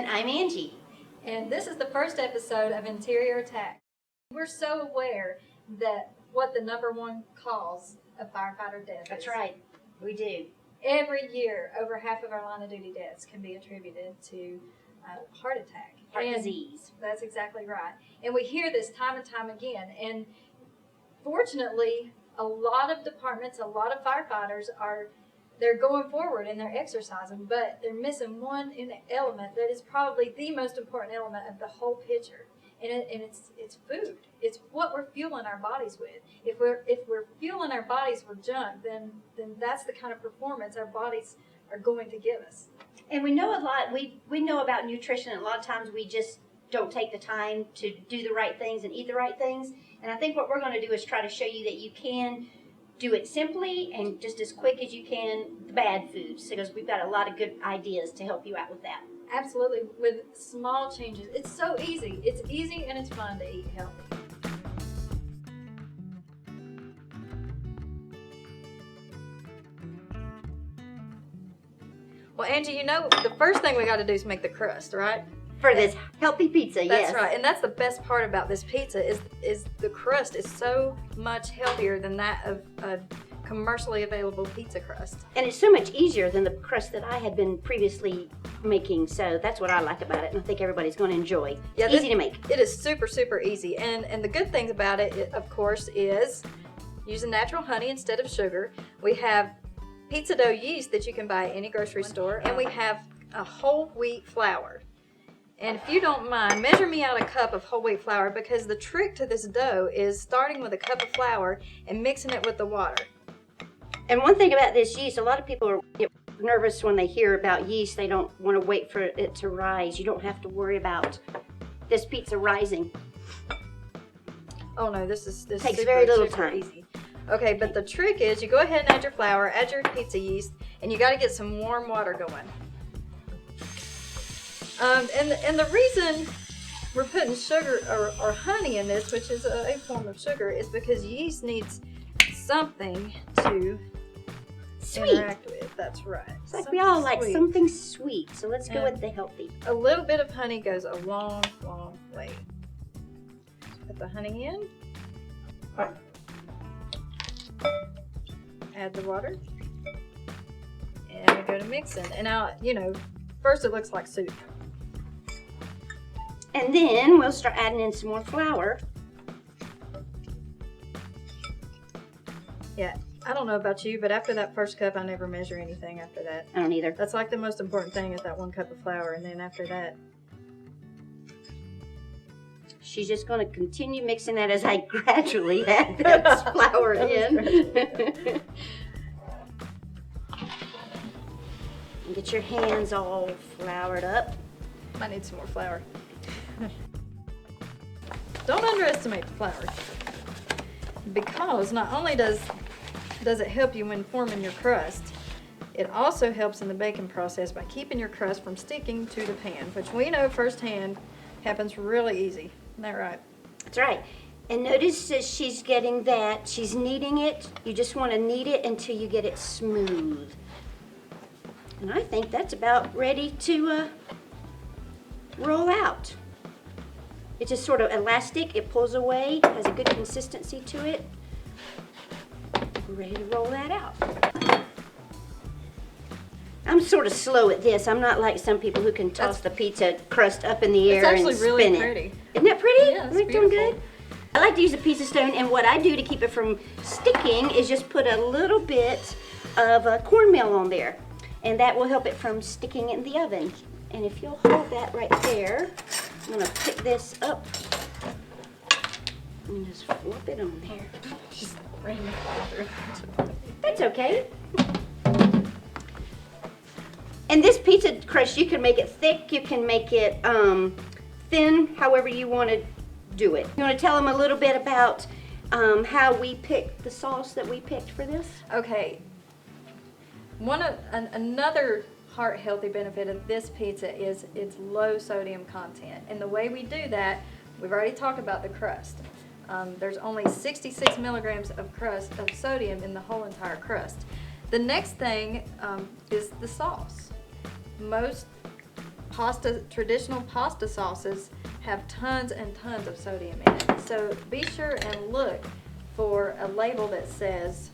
And I'm Angie. And this is the first episode of Interior Attack. We're so aware that what the number one cause of firefighter death is. That's right, we do. Every year, over half of our line of duty deaths can be attributed to heart attack. Heart disease. That's exactly right. And we hear this time and time again. And fortunately, a lot of departments, a lot of firefighters they're going forward and they're exercising, but they're missing one element that is probably the most important element of the whole picture, and it's food. It's what we're fueling our bodies with. If we're fueling our bodies with junk, then that's the kind of performance our bodies are going to give us. And we know a lot. We know about nutrition, and a lot of times we just don't take the time to do the right things and eat the right things. And I think what we're going to do is try to show you that you can do it simply and just as quick as you can, the bad foods, because we've got a lot of good ideas to help you out with that. Absolutely, with small changes. It's so easy. It's easy and it's fun to eat healthy. Well, Angie, you know, the first thing we got to do is make the crust, right? For this healthy pizza, yes. That's right, and that's the best part about this pizza is the crust is so much healthier than that of a commercially available pizza crust. And it's so much easier than the crust that I had been previously making, so that's what I like about it, and I think everybody's going to enjoy. It's easy to make. It is super, super easy, and the good things about it, of course, is using natural honey instead of sugar. We have pizza dough yeast that you can buy at any grocery store, and we have a whole wheat flour. And if you don't mind, measure me out a cup of whole wheat flour, because the trick to this dough is starting with a cup of flour and mixing it with the water. And one thing about this yeast, a lot of people get nervous when they hear about yeast. They don't want to wait for it to rise. You don't have to worry about this pizza rising. Oh no, this takes super, very little super time. Easy. Okay, but the trick is you go ahead and add your flour, add your pizza yeast, and you got to get some warm water going. And the reason we're putting sugar or honey in this, which is a form of sugar, is because yeast needs something to interact with. That's right. It's like we all like something sweet, so let's go with the healthy. A little bit of honey goes a long, long way. Put the honey in. Add the water. And we go to mixing. And now, you know, first it looks like soup. And then we'll start adding in some more flour. Yeah, I don't know about you, but after that first cup, I never measure anything after that. I don't either. That's like the most important thing, is that 1 cup of flour, and then after that. She's just going to continue mixing that as I gradually add that flour in. And get your hands all floured up. Might need some more flour. Don't underestimate the flour, because not only does it help you when forming your crust, it also helps in the baking process by keeping your crust from sticking to the pan, which we know firsthand happens really easy. Isn't that right? That's right. And notice as she's getting that, she's kneading it. You just want to knead it until you get it smooth. And I think that's about ready to roll out. It's just sort of elastic. It pulls away, has a good consistency to it. We're ready to roll that out. I'm sort of slow at this. I'm not like some people who can toss the pizza crust up in the air and spin it. It's actually really pretty. Isn't that pretty? Yeah, it's Isn't it doing beautiful. good? I like to use a pizza stone, and what I do to keep it from sticking is just put a little bit of cornmeal on there, and that will help it from sticking in the oven. And if you'll hold that right there, I'm going to pick this up and just flip it on there. Just ran the bathroom. That's okay. And this pizza crust, you can make it thick, you can make it thin, however you want to do it. You want to tell them a little bit about how we picked the sauce that we picked for this? Okay. Another heart healthy benefit of this pizza is its low sodium content. And the way we do that, we've already talked about the crust. There's only 66 milligrams of sodium in the whole entire crust. The next thing is the sauce. Most traditional pasta sauces have tons and tons of sodium in it. So be sure and look for a label that says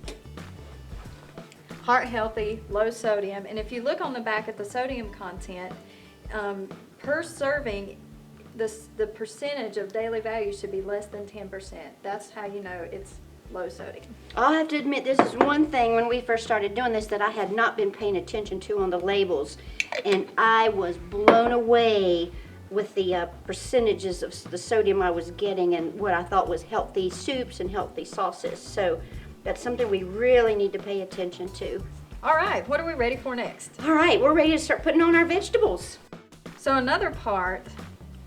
heart healthy, low sodium. And if you look on the back at the sodium content, per serving, the percentage of daily value should be less than 10%. That's how you know it's low sodium. I'll have to admit, this is one thing when we first started doing this that I had not been paying attention to on the labels, and I was blown away with the percentages of the sodium I was getting and what I thought was healthy soups and healthy sauces. So that's something we really need to pay attention to. All right, what are we ready for next? All right, we're ready to start putting on our vegetables. So another part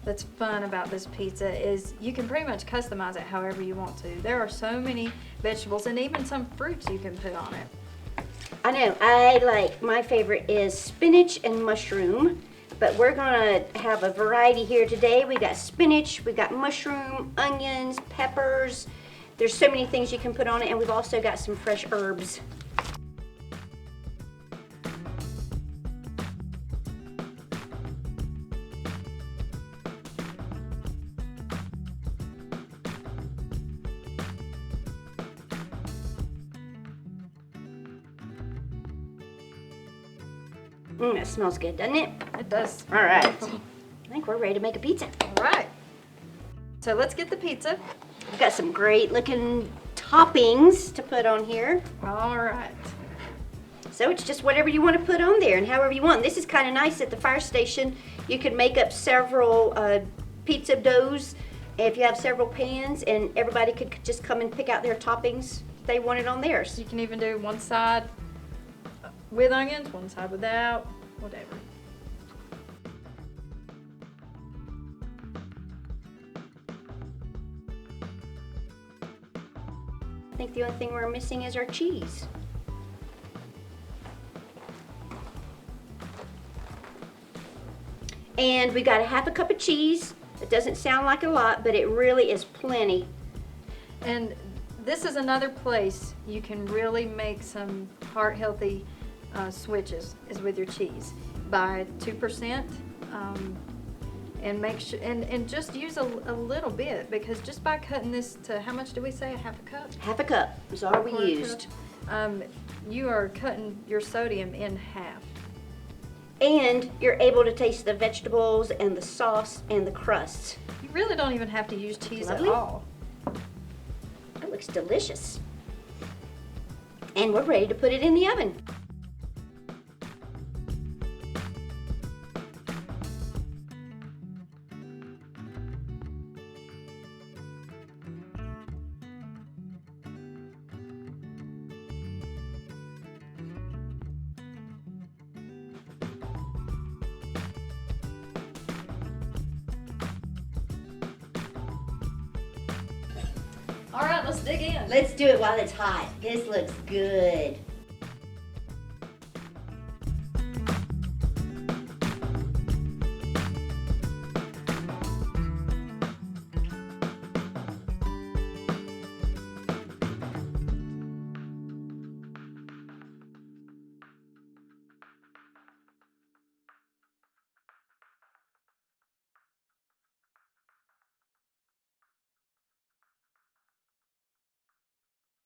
that's fun about this pizza is you can pretty much customize it however you want to. There are so many vegetables and even some fruits you can put on it. I know, my favorite is spinach and mushroom, but we're gonna have a variety here today. We got spinach, we got mushroom, onions, peppers. There's so many things you can put on it, and we've also got some fresh herbs. That smells good, doesn't it? It does. All right. I think we're ready to make a pizza. All right. So let's get the pizza. We've got some great looking toppings to put on here. All right. So it's just whatever you want to put on there and however you want. This is kind of nice at the fire station. You can make up several pizza doughs if you have several pans, and everybody could just come and pick out their toppings they wanted on theirs. You can even do one side with onions, one side without, whatever. I think the only thing we're missing is our cheese. And we got a half a cup of cheese. It doesn't sound like a lot, but it really is plenty. And this is another place you can really make some heart healthy switches is with your cheese. Buy 2% and make sure and just use a little bit, because just by cutting this to, how much do we say, a half a cup? Half a cup is all we Quarter used. cup. You are cutting your sodium in half. And you're able to taste the vegetables and the sauce and the crusts. You really don't even have to use cheese Lovely. at all. It looks delicious. And we're ready to put it in the oven. All right, let's dig in. Let's do it while it's hot. This looks good.